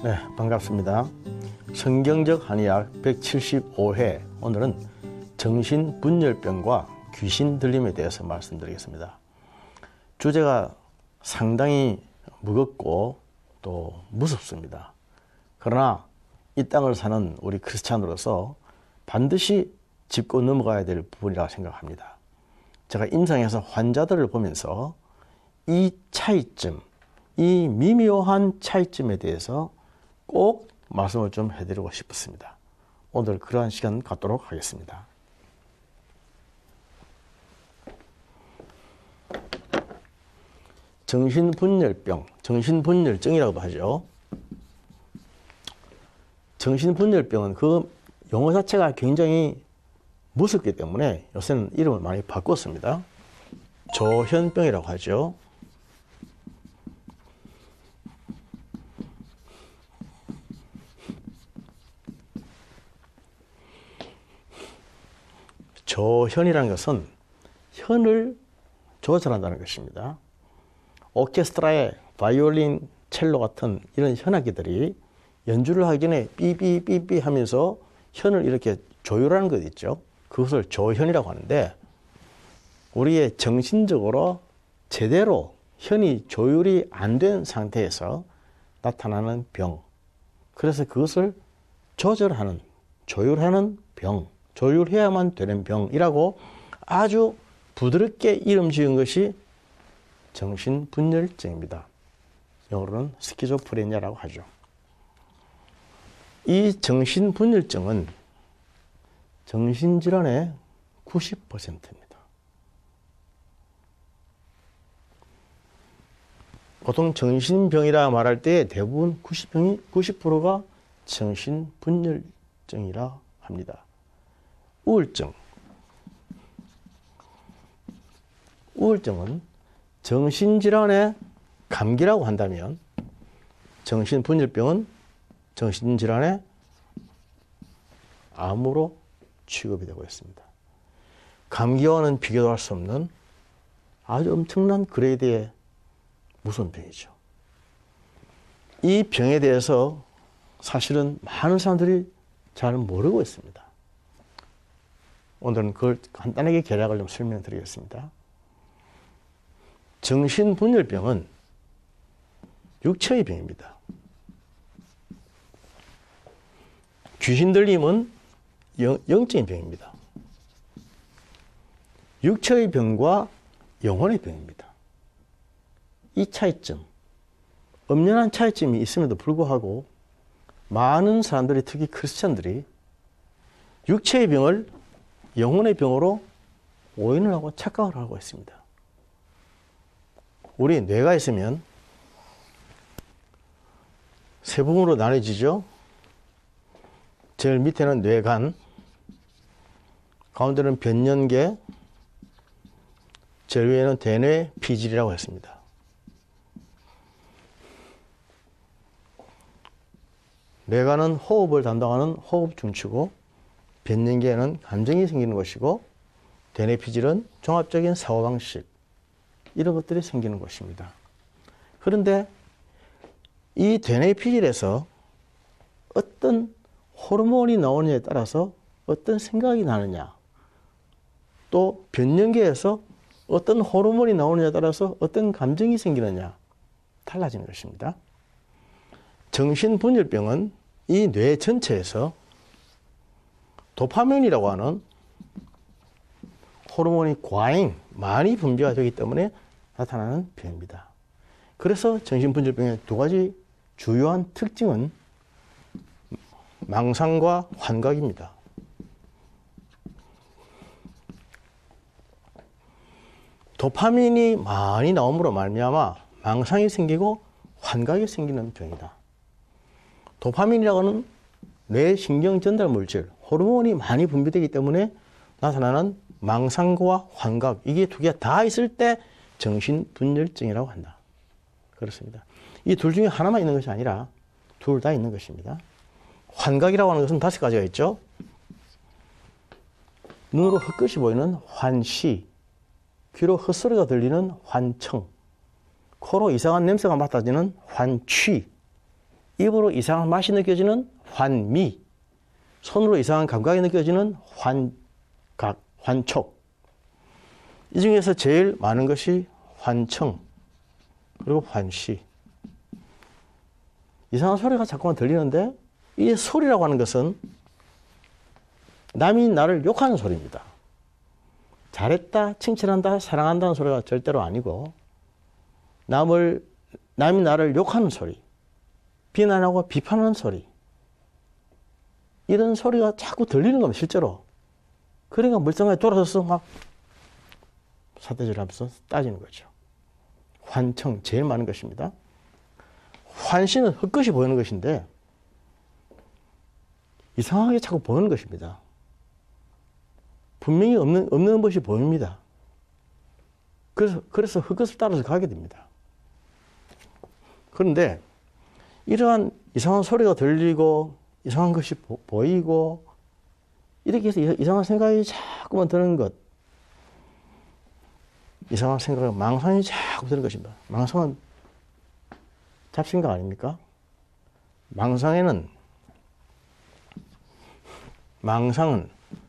네, 반갑습니다. 성경적 한의학 175회, 오늘은 정신분열병과 귀신 들림에 대해서 말씀드리겠습니다. 주제가 상당히 무겁고 또 무섭습니다. 그러나 이 땅을 사는 우리 크리스찬으로서 반드시 짚고 넘어가야 될 부분이라고 생각합니다. 제가 임상에서 환자들을 보면서 이 차이점, 이 미묘한 차이점에 대해서 꼭 말씀을 좀 해드리고 싶었습니다. 오늘 그러한 시간 갖도록 하겠습니다. 정신분열병, 정신분열증이라고도 하죠. 정신분열병은 그 용어 자체가 굉장히 무섭기 때문에 요새는 이름을 많이 바꿨습니다. 조현병이라고 하죠. 조현이라는 것은 현을 조절한다는 것입니다. 오케스트라의 바이올린, 첼로 같은 이런 현악기들이 연주를 하기 전에 삐삐삐삐 하면서 현을 이렇게 조율하는 것 있죠. 그것을 조현이라고 하는데, 우리의 정신적으로 제대로 현이 조율이 안 된 상태에서 나타나는 병, 그래서 그것을 조절하는, 조율하는 병, 조율해야만 되는 병이라고 아주 부드럽게 이름 지은 것이 정신분열증입니다. 영어로는 스키조프레니아라고 하죠. 이 정신분열증은 정신질환의 90%입니다. 보통 정신병이라 말할 때 대부분 90%가 정신분열증이라 합니다. 우울증은 정신질환의 감기라고 한다면, 정신분열병은 정신질환의 암으로 취급이 되고 있습니다. 감기와는 비교도 할 수 없는 아주 엄청난 그레이드의 무서운 병이죠. 이 병에 대해서 사실은 많은 사람들이 잘 모르고 있습니다. 오늘은 그걸 간단하게 개략을 좀 설명드리겠습니다. 정신분열병은 육체의 병입니다. 귀신 들림은 영적인 병입니다. 육체의 병과 영혼의 병입니다. 이 차이점, 엄연한 차이점이 있음에도 불구하고 많은 사람들이, 특히 크리스찬들이 육체의 병을 영혼의 병으로 오인을 하고 착각을 하고 있습니다. 우리 뇌가 있으면 세 부분으로 나눠지죠. 제일 밑에는 뇌간, 가운데는 변연계, 제일 위에는 대뇌 피질이라고 했습니다. 뇌간은 호흡을 담당하는 호흡 중추고, 변연계에는 감정이 생기는 것이고, 대뇌 피질은 종합적인 사고방식, 이런 것들이 생기는 것입니다. 그런데 이 대뇌 피질에서 어떤 호르몬이 나오느냐에 따라서 어떤 생각이 나느냐, 또 변연계에서 어떤 호르몬이 나오느냐에 따라서 어떤 감정이 생기느냐, 달라지는 것입니다. 정신분열병은 이 뇌 전체에서 도파민이라고 하는 호르몬이 과잉, 많이 분비가 되기 때문에 나타나는 병입니다. 그래서 정신분열병의 두 가지 주요한 특징은 망상과 환각입니다. 도파민이 많이 나옴으로 말미암아 망상이 생기고 환각이 생기는 병이다. 도파민이라고 하는 뇌 신경 전달 물질, 호르몬이 많이 분비되기 때문에 나타나는 망상과 환각, 이게 두 개 다 있을 때 정신분열증이라고 한다. 그렇습니다. 이 둘 중에 하나만 있는 것이 아니라 둘 다 있는 것입니다. 환각이라고 하는 것은 5가지가 있죠. 눈으로 헛것이 보이는 환시, 귀로 헛소리가 들리는 환청, 코로 이상한 냄새가 맡아지는 환취, 입으로 이상한 맛이 느껴지는 환미, 손으로 이상한 감각이 느껴지는 환각, 환촉. 이 중에서 제일 많은 것이 환청, 그리고 환시. 이상한 소리가 자꾸만 들리는데 이 소리라고 하는 것은 남이 나를 욕하는 소리입니다. 잘했다, 칭찬한다, 사랑한다는 소리가 절대로 아니고 남이 나를 욕하는 소리, 비난하고 비판하는 소리, 이런 소리가 자꾸 들리는 겁니다, 실제로. 그러니까 물상하게 돌아서서 막 사태질하면서 따지는 거죠. 환청, 제일 많은 것입니다. 환시는 헛것이 보이는 것인데 이상하게 자꾸 보이는 것입니다. 분명히 없는 것이 보입니다. 그래서 헛것을 따라서 가게 됩니다. 그런데 이러한 이상한 소리가 들리고 이상한 것이 보이고 이렇게 해서 이상한 생각이 자꾸만 드는 것, 이상한 생각, 망상이 자꾸 드는 것입니다. 망상은 잡생각 아닙니까? 망상은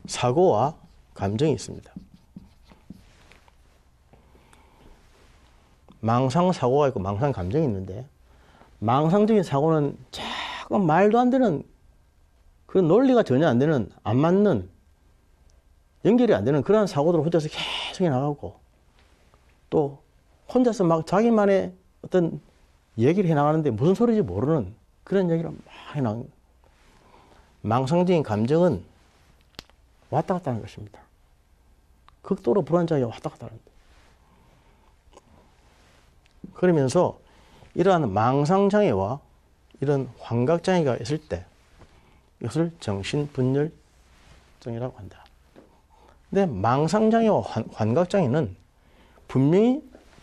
사고와 감정이 있습니다. 망상 사고가 있고 망상 감정이 있는데 망상적인 사고는 자꾸 말도 안 되는 그런 논리가 전혀 안 되는 안 맞는 연결이 안 되는 그런 사고들을 혼자서 계속 해나가고 또 혼자서 막 자기만의 어떤 얘기를 해나가는데 무슨 소리인지 모르는 그런 얘기를 막 해나가는 거예요. 망상적인 감정은 왔다 갔다 하는 것입니다. 극도로 불안정하게 왔다 갔다 하는 거예요. 그러면서 이러한 망상장애와 이런 환각장애가 있을 때 이것을 정신분열증이라고 한다. 근데 망상장애와 환각장애는 분명히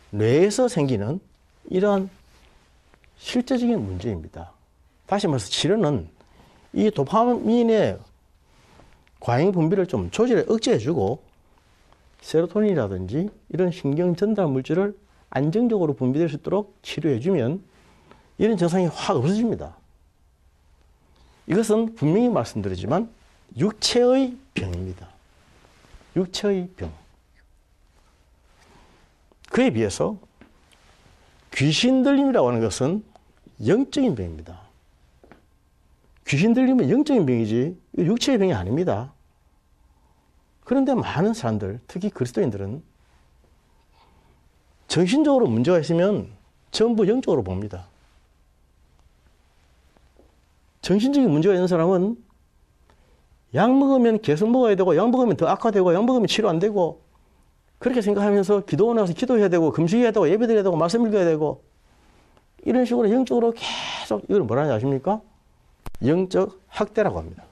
뇌에서 생기는 이러한 실제적인 문제입니다. 다시 말해서 치료는 이 도파민의 과잉 분비를 좀 조절해 억제해주고 세로토닌이라든지 이런 신경 전달 물질을 안정적으로 분비될 수 있도록 치료해주면 이런 증상이 확 없어집니다. 이것은 분명히 말씀드리지만 육체의 병입니다. 육체의 병. 그에 비해서 귀신 들림이라고 하는 것은 영적인 병입니다. 귀신 들림은 영적인 병이지 육체의 병이 아닙니다. 그런데 많은 사람들, 특히 그리스도인들은 정신적으로 문제가 있으면 전부 영적으로 봅니다. 정신적인 문제가 있는 사람은 약 먹으면 계속 먹어야 되고 약 먹으면 더 악화되고 약 먹으면 치료 안 되고 그렇게 생각하면서 기도원에 가서 기도해야 되고 금식해야 되고 예배드려야 되고 말씀 읽어야 되고 이런 식으로 영적으로 계속 이걸 뭐라 하는지 아십니까? 영적 학대라고 합니다.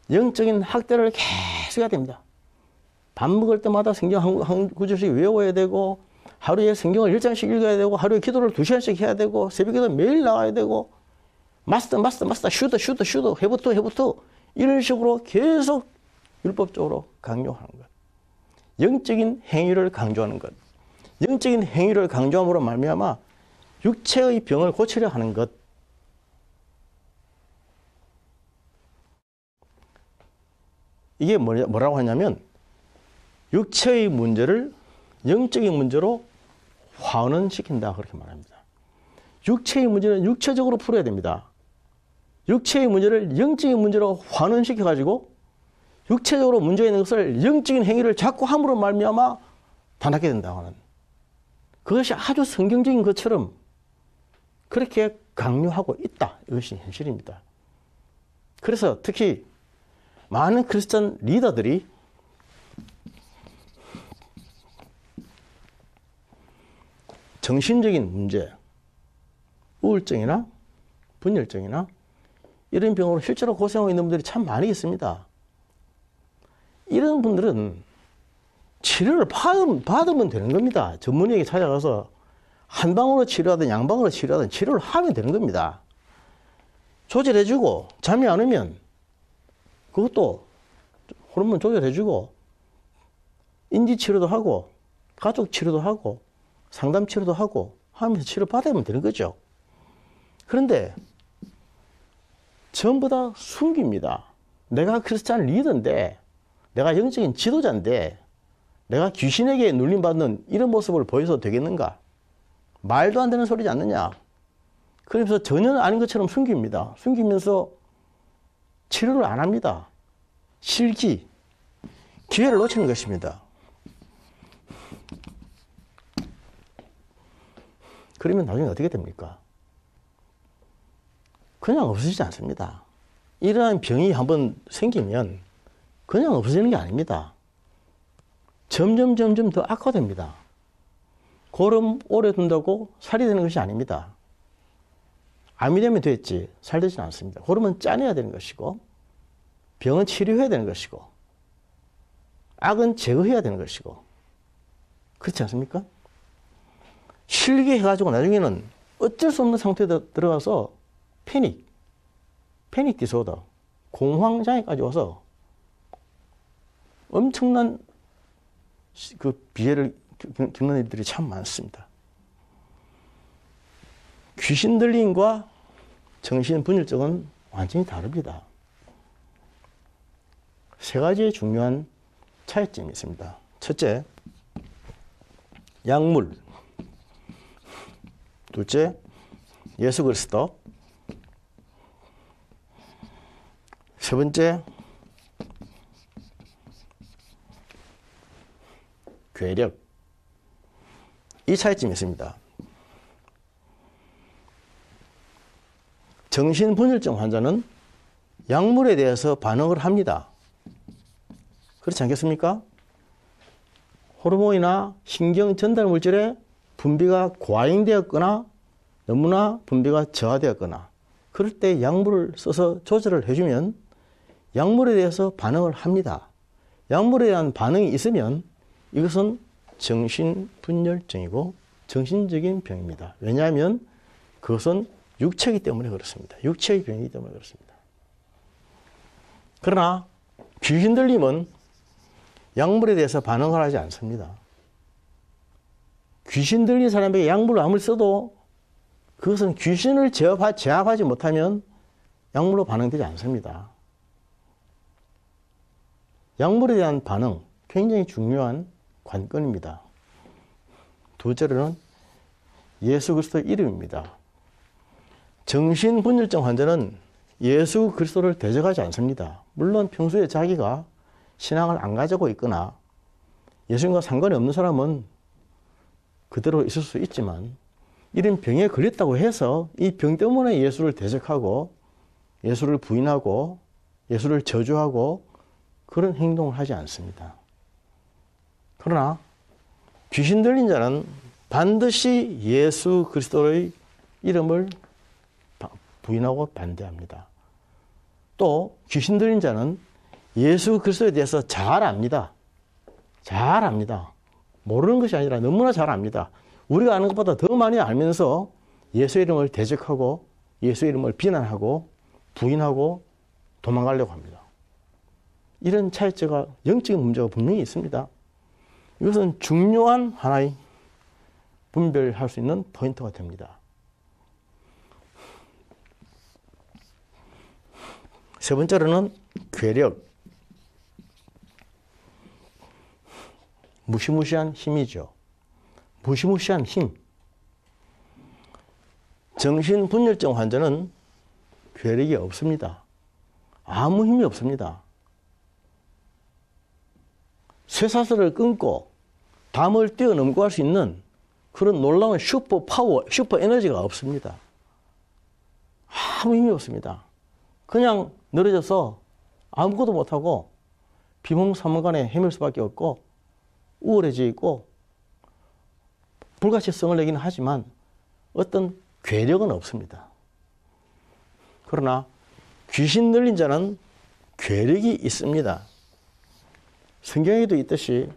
영적인 학대를 계속 해야 됩니다. 밥 먹을 때마다 성경 한 구절씩 외워야 되고 하루에 성경을 1장씩 읽어야 되고 하루에 기도를 2시간씩 해야 되고 새벽에도 매일 나가야 되고 마스터 슈터 해부터 이런 식으로 계속 율법적으로 강요하는 것. 영적인 행위를 강조하는 것. 영적인 행위를 강조함으로 말미암아 육체의 병을 고치려 하는 것. 이게 뭐라고 하냐면 육체의 문제를 영적인 문제로 환원시킨다 그렇게 말합니다. 육체의 문제는 육체적으로 풀어야 됩니다. 육체의 문제를 영적인 문제로 환원시켜 가지고 육체적으로 문제 있는 것을 영적인 행위를 자꾸 함으로 말미암아 다 낫게 된다고 하는 그것이 아주 성경적인 것처럼 그렇게 강요하고 있다. 이것이 현실입니다. 그래서 특히 많은 크리스천 리더들이 정신적인 문제, 우울증이나 분열증이나 이런 병으로 실제로 고생하고 있는 분들이 참 많이 있습니다. 이런 분들은 치료를 받으면 되는 겁니다. 전문의에게 찾아가서 한방으로 치료하든 양방으로 치료하든 치료를 하면 되는 겁니다. 조절해주고 잠이 안 오면 그것도 호르몬 조절해주고 인지치료도 하고 가족치료도 하고 상담 치료도 하고 하면서 치료받으면 되는 거죠. 그런데 전부 다 숨깁니다. 내가 크리스찬 리더인데, 내가 영적인 지도자인데, 내가 귀신에게 눌림받는 이런 모습을 보여서 되겠는가? 말도 안 되는 소리지 않느냐? 그러면서 전혀 아닌 것처럼 숨깁니다. 숨기면서 치료를 안 합니다. 실기, 기회를 놓치는 것입니다. 그러면 나중에 어떻게 됩니까? 그냥 없어지지 않습니다. 이러한 병이 한번 생기면 그냥 없어지는 게 아닙니다. 점점 더 악화됩니다. 고름 오래 둔다고 살이 되는 것이 아닙니다. 암이 되면 됐지 살되지는 않습니다. 고름은 짜내야 되는 것이고, 병은 치료해야 되는 것이고, 악은 제거해야 되는 것이고, 그렇지 않습니까? 실기해가지고 나중에는 어쩔 수 없는 상태에 들어가서 패닉 디소더, 공황장애까지 와서 엄청난 그 비애를 겪는 일들이 참 많습니다. 귀신 들림과 정신분열증은 완전히 다릅니다. 세 가지의 중요한 차이점이 있습니다. 첫째, 약물. 둘째, 예수 그리스도. 세 번째, 괴력. 이 차이점이 있습니다. 정신분열증 환자는 약물에 대해서 반응을 합니다. 그렇지 않겠습니까? 호르몬이나 신경 전달 물질의 분비가 과잉되었거나 너무나 분비가 저하되었거나 그럴 때 약물을 써서 조절을 해주면 약물에 대해서 반응을 합니다. 약물에 대한 반응이 있으면 이것은 정신분열증이고 정신적인 병입니다. 왜냐하면 그것은 육체이기 때문에 그렇습니다. 육체의 병이기 때문에 그렇습니다. 그러나 귀신 들림은 약물에 대해서 반응을 하지 않습니다. 귀신 들린 사람에게 약물을 아무리 써도 그것은 귀신을 제압하지 못하면 약물로 반응되지 않습니다. 약물에 대한 반응, 굉장히 중요한 관건입니다. 둘째로는 예수 그리스도의 이름입니다. 정신분열증 환자는 예수 그리스도를 대적하지 않습니다. 물론 평소에 자기가 신앙을 안 가지고 있거나 예수님과 상관이 없는 사람은 그대로 있을 수 있지만 이런 병에 걸렸다고 해서 이 병 때문에 예수를 대적하고 예수를 부인하고 예수를 저주하고 그런 행동을 하지 않습니다. 그러나 귀신 들린 자는 반드시 예수 그리스도의 이름을 부인하고 반대합니다. 또 귀신 들린 자는 예수 그리스도에 대해서 잘 압니다. 잘 압니다. 모르는 것이 아니라 너무나 잘 압니다. 우리가 아는 것보다 더 많이 알면서 예수 이름을 대적하고 예수 이름을 비난하고 부인하고 도망가려고 합니다. 이런 차이점과 영적인 문제가 분명히 있습니다. 이것은 중요한 하나의 분별할 수 있는 포인트가 됩니다. 세 번째로는 괴력. 무시무시한 힘이죠. 무시무시한 힘. 정신분열증 환자는 괴력이 없습니다. 아무 힘이 없습니다. 쇠사슬을 끊고 담을 뛰어넘고 할 수 있는 그런 놀라운 슈퍼 파워, 슈퍼 에너지가 없습니다. 아무 힘이 없습니다. 그냥 늘어져서 아무것도 못하고 비몽사몽간에 헤맬 수밖에 없고 우울해져 있고 불가치성을 내기는 하지만 어떤 괴력은 없습니다. 그러나 귀신 들린 자는 괴력이 있습니다. 성경에도 있듯이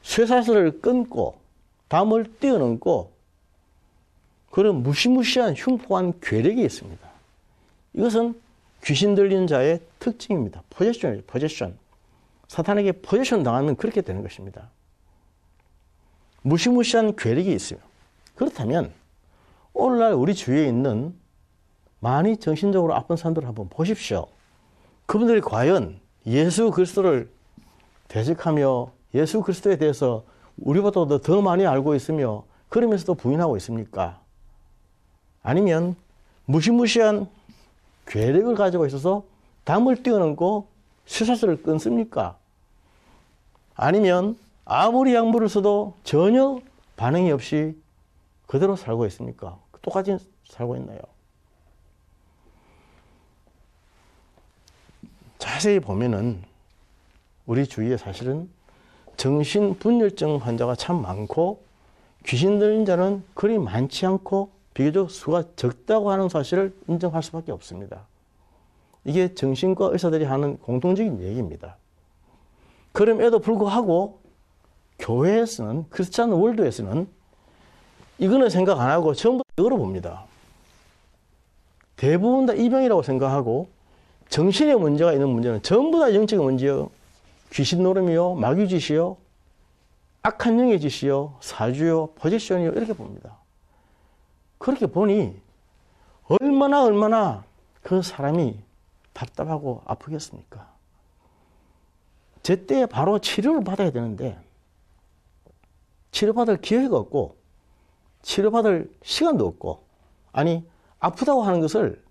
쇠사슬을 끊고 담을 뛰어넘고 그런 무시무시한 흉포한 괴력이 있습니다. 이것은 귀신 들린 자의 특징입니다. 포지션. 사탄에게 포지션 당하면 그렇게 되는 것입니다. 무시무시한 괴력이 있으며, 그렇다면 오늘날 우리 주위에 있는 많이 정신적으로 아픈 사람들을 한번 보십시오. 그분들이 과연 예수 그리스도를 대적하며 예수 그리스도에 대해서 우리보다 더 많이 알고 있으며 그러면서도 부인하고 있습니까? 아니면 무시무시한 괴력을 가지고 있어서 담을 뛰어넘고 쇠사슬을 끊습니까? 아니면 아무리 약물을 써도 전혀 반응이 없이 그대로 살고 있습니까? 똑같이 살고 있나요? 자세히 보면은 우리 주위에 사실은 정신분열증 환자가 참 많고 귀신 들린 자는 그리 많지 않고 비교적 수가 적다고 하는 사실을 인정할 수밖에 없습니다. 이게 정신과 의사들이 하는 공통적인 얘기입니다. 그럼에도 불구하고 교회에서는, 크리스찬 월드에서는 이거는 생각 안 하고 전부 다 열어봅니다. 대부분 다 이병이라고 생각하고 정신에 문제가 있는 문제는 전부 다 영적인 문제요. 귀신 노름이요, 마귀짓이요, 악한 영의 짓이요, 사주요, 포지션이요, 이렇게 봅니다. 그렇게 보니 얼마나 그 사람이 답답하고 아프겠습니까? 제때 바로 치료를 받아야 되는데 치료받을 기회가 없고 치료받을 시간도 없고, 아니 아프다고 하는 것을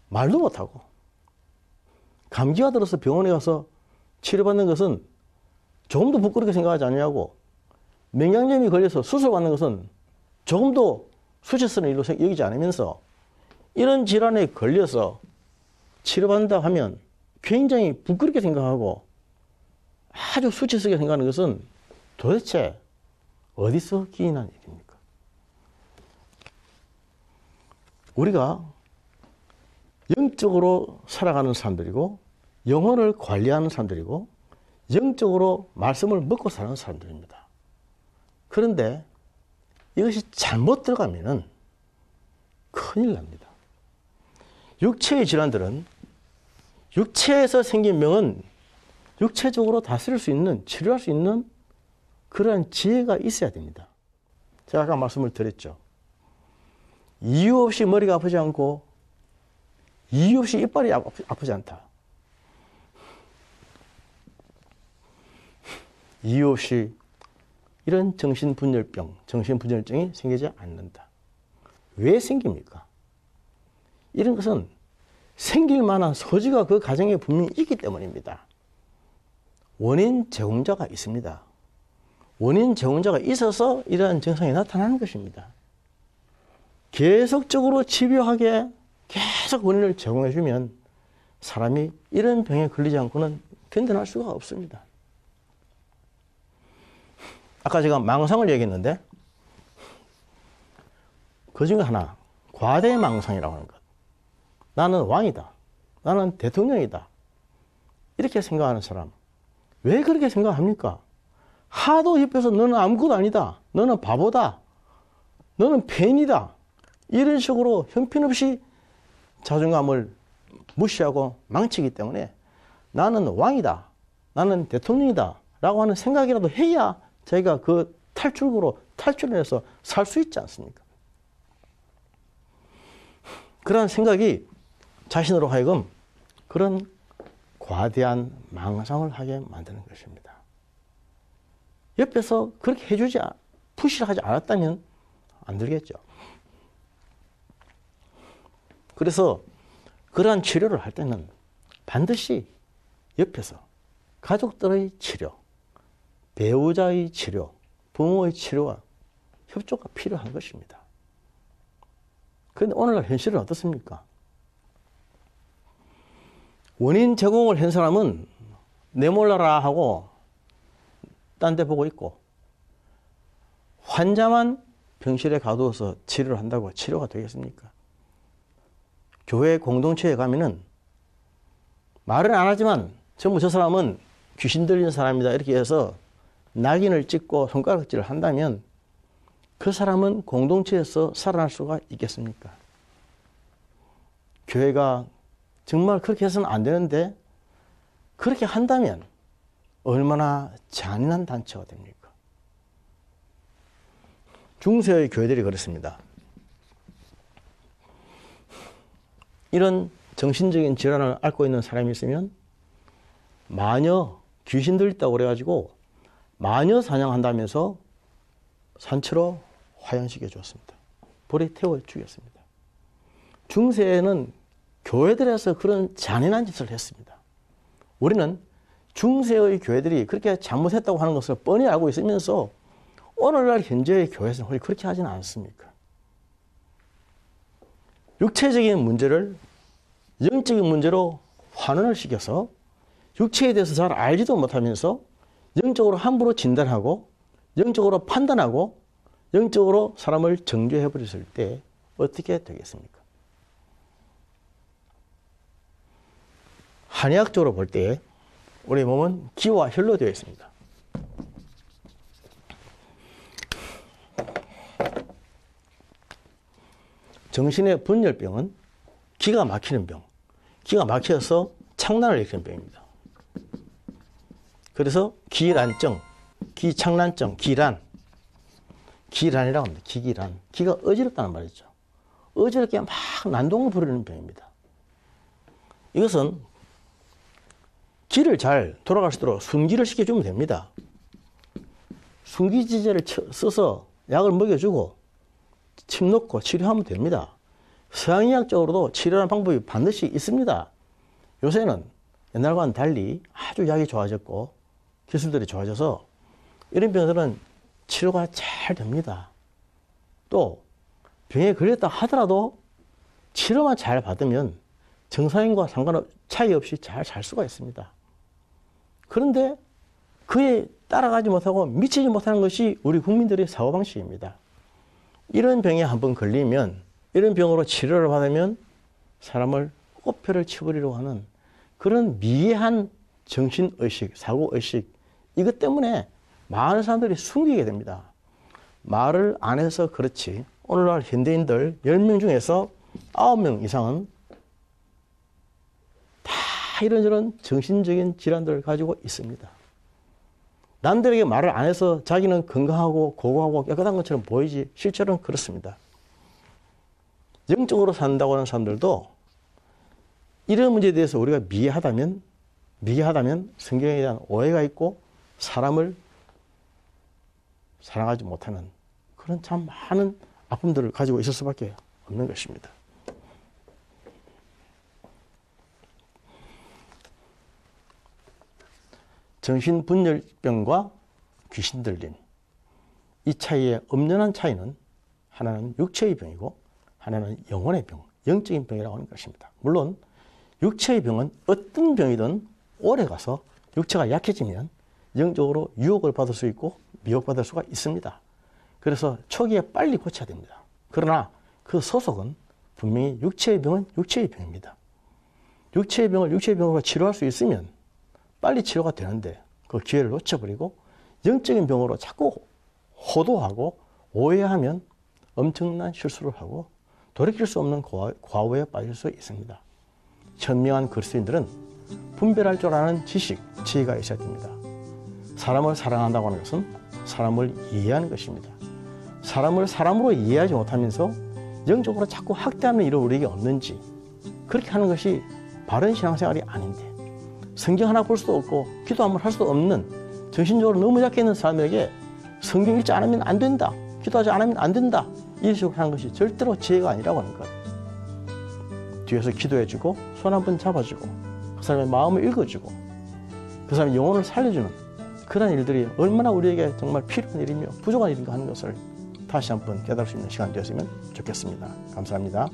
말도 못하고, 감기가 들어서 병원에 가서 치료받는 것은 조금도 부끄럽게 생각하지 않냐고, 맹장염이 걸려서 수술받는 것은 조금도 수치스러운 일로 여기지 않으면서 이런 질환에 걸려서 치료받는다 하면 굉장히 부끄럽게 생각하고 아주 수치스럽게 생각하는 것은 도대체 어디서 기인한 일입니까? 우리가 영적으로 살아가는 사람들이고 영혼을 관리하는 사람들이고 영적으로 말씀을 먹고 사는 사람들입니다. 그런데 이것이 잘못 들어가면은 큰일 납니다. 육체의 질환들은 육체에서 생긴 병은 육체적으로 다스릴 수 있는, 치료할 수 있는 그러한 지혜가 있어야 됩니다. 제가 아까 말씀을 드렸죠. 이유 없이 머리가 아프지 않고 이유 없이 이빨이 아프지 않다. 이유 없이 이런 정신분열병, 정신분열증이 생기지 않는다. 왜 생깁니까? 이런 것은 생길 만한 소지가 그 가정에 분명히 있기 때문입니다. 원인 제공자가 있습니다. 원인 제공자가 있어서 이러한 증상이 나타나는 것입니다. 계속적으로 집요하게 계속 원인을 제공해 주면 사람이 이런 병에 걸리지 않고는 견뎌낼 수가 없습니다. 아까 제가 망상을 얘기했는데 그 중에 하나, 과대망상이라고 하는 것. 나는 왕이다. 나는 대통령이다. 이렇게 생각하는 사람. 왜 그렇게 생각합니까? 하도 옆에서 너는 아무것도 아니다. 너는 바보다. 너는 폐인이다. 이런 식으로 형편없이 자존감을 무시하고 망치기 때문에 나는 왕이다. 나는 대통령이다. 라고 하는 생각이라도 해야 자기가 그 탈출구로 탈출해서 살 수 있지 않습니까? 그런 생각이 자신으로 하여금 그런 과대한 망상을 하게 만드는 것입니다. 옆에서 그렇게 해주지, 푸시를 하지 않았다면 안 들겠죠. 그래서 그러한 치료를 할 때는 반드시 옆에서 가족들의 치료, 배우자의 치료, 부모의 치료와 협조가 필요한 것입니다. 그런데 오늘날 현실은 어떻습니까? 원인 제공을 한 사람은 내몰라라 하고 딴 데 보고 있고, 환자만 병실에 가두어서 치료를 한다고 치료가 되겠습니까? 교회 공동체에 가면은 말은 안 하지만 전부 저 사람은 귀신 들린 사람이다 이렇게 해서 낙인을 찍고 손가락질을 한다면 그 사람은 공동체에서 살아날 수가 있겠습니까? 교회가 정말 그렇게 해서는 안 되는데 그렇게 한다면 얼마나 잔인한 단체가 됩니까? 중세의 교회들이 그렇습니다. 이런 정신적인 질환을 앓고 있는 사람이 있으면 마녀, 귀신들 있다고 그래가지고 마녀 사냥한다면서 산채로 화형시켜 주었습니다. 불에 태워 죽였습니다. 중세에는 교회들에서 그런 잔인한 짓을 했습니다. 우리는 중세의 교회들이 그렇게 잘못했다고 하는 것을 뻔히 알고 있으면서 오늘날 현재의 교회에서는 그렇게 하지는 않습니까? 육체적인 문제를 영적인 문제로 환원을 시켜서 육체에 대해서 잘 알지도 못하면서 영적으로 함부로 진단하고 영적으로 판단하고 영적으로 사람을 정죄해버렸을 때 어떻게 되겠습니까? 한의학적으로 볼 때 우리 몸은 기와 혈로 되어 있습니다. 정신의 분열병은 기가 막히는 병, 기가 막혀서 창난을 일으키는 병입니다. 그래서 기란증, 기창난증, 기란이라고 합니다. 기기란. 기가 어지럽다는 말이죠. 어지럽게 막 난동을 부르는 병입니다. 이것은 기를 잘 돌아갈 수 있도록 순기를 시켜주면 됩니다. 순기지제를 써서 약을 먹여주고 침 놓고 치료하면 됩니다. 서양의학적으로도 치료하는 방법이 반드시 있습니다. 요새는 옛날과는 달리 아주 약이 좋아졌고 기술들이 좋아져서 이런 병들은 치료가 잘 됩니다. 또 병에 걸렸다 하더라도 치료만 잘 받으면 정상인과 차이 없이 잘 살 수가 있습니다. 그런데 그에 따라가지 못하고 미치지 못하는 것이 우리 국민들의 사고방식입니다. 이런 병에 한번 걸리면 이런 병으로 치료를 받으면 사람을 꼽혀를 치버리려고 하는 그런 미개한 정신의식, 사고의식 이것 때문에 많은 사람들이 숨기게 됩니다. 말을 안 해서 그렇지 오늘날 현대인들 10명 중에서 9명 이상은 다 이런저런 정신적인 질환들을 가지고 있습니다. 남들에게 말을 안 해서 자기는 건강하고 고고하고 깨끗한 것처럼 보이지 실제로는 그렇습니다. 영적으로 산다고 하는 사람들도 이런 문제에 대해서 우리가 미개하다면 성경에 대한 오해가 있고 사람을 사랑하지 못하는 그런 참 많은 아픔들을 가지고 있을 수밖에 없는 것입니다. 정신분열병과 귀신 들림 이 차이의 엄연한 차이는 하나는 육체의 병이고 하나는 영혼의 병, 영적인 병이라고 하는 것입니다. 물론 육체의 병은 어떤 병이든 오래 가서 육체가 약해지면 영적으로 유혹을 받을 수 있고 미혹받을 수가 있습니다. 그래서 초기에 빨리 고쳐야 됩니다. 그러나 그 소속은 분명히 육체의 병은 육체의 병입니다. 육체의 병을 육체의 병으로 치료할 수 있으면 빨리 치료가 되는데 그 기회를 놓쳐버리고 영적인 병으로 자꾸 호도하고 오해하면 엄청난 실수를 하고 돌이킬 수 없는 과오에 빠질 수 있습니다. 현명한 그리스도인들은 분별할 줄 아는 지식, 지혜가 있어야 됩니다. 사람을 사랑한다고 하는 것은 사람을 이해하는 것입니다. 사람을 사람으로 이해하지 못하면서 영적으로 자꾸 학대하는 일을 우리에게 없는지 그렇게 하는 것이 바른 신앙생활이 아닌데 성경 하나 볼 수도 없고 기도 한번 할 수도 없는 정신적으로 너무 약해 있는 사람에게 성경 읽지 않으면 안 된다, 기도하지 않으면 안 된다 이런 식으로 하는 것이 절대로 지혜가 아니라고 하는 것. 뒤에서 기도해주고 손 한번 잡아주고 그 사람의 마음을 읽어주고 그 사람의 영혼을 살려주는 그런 일들이 얼마나 우리에게 정말 필요한 일이며 부족한 일인가 하는 것을 다시 한번 깨달을 수 있는 시간이 되었으면 좋겠습니다. 감사합니다.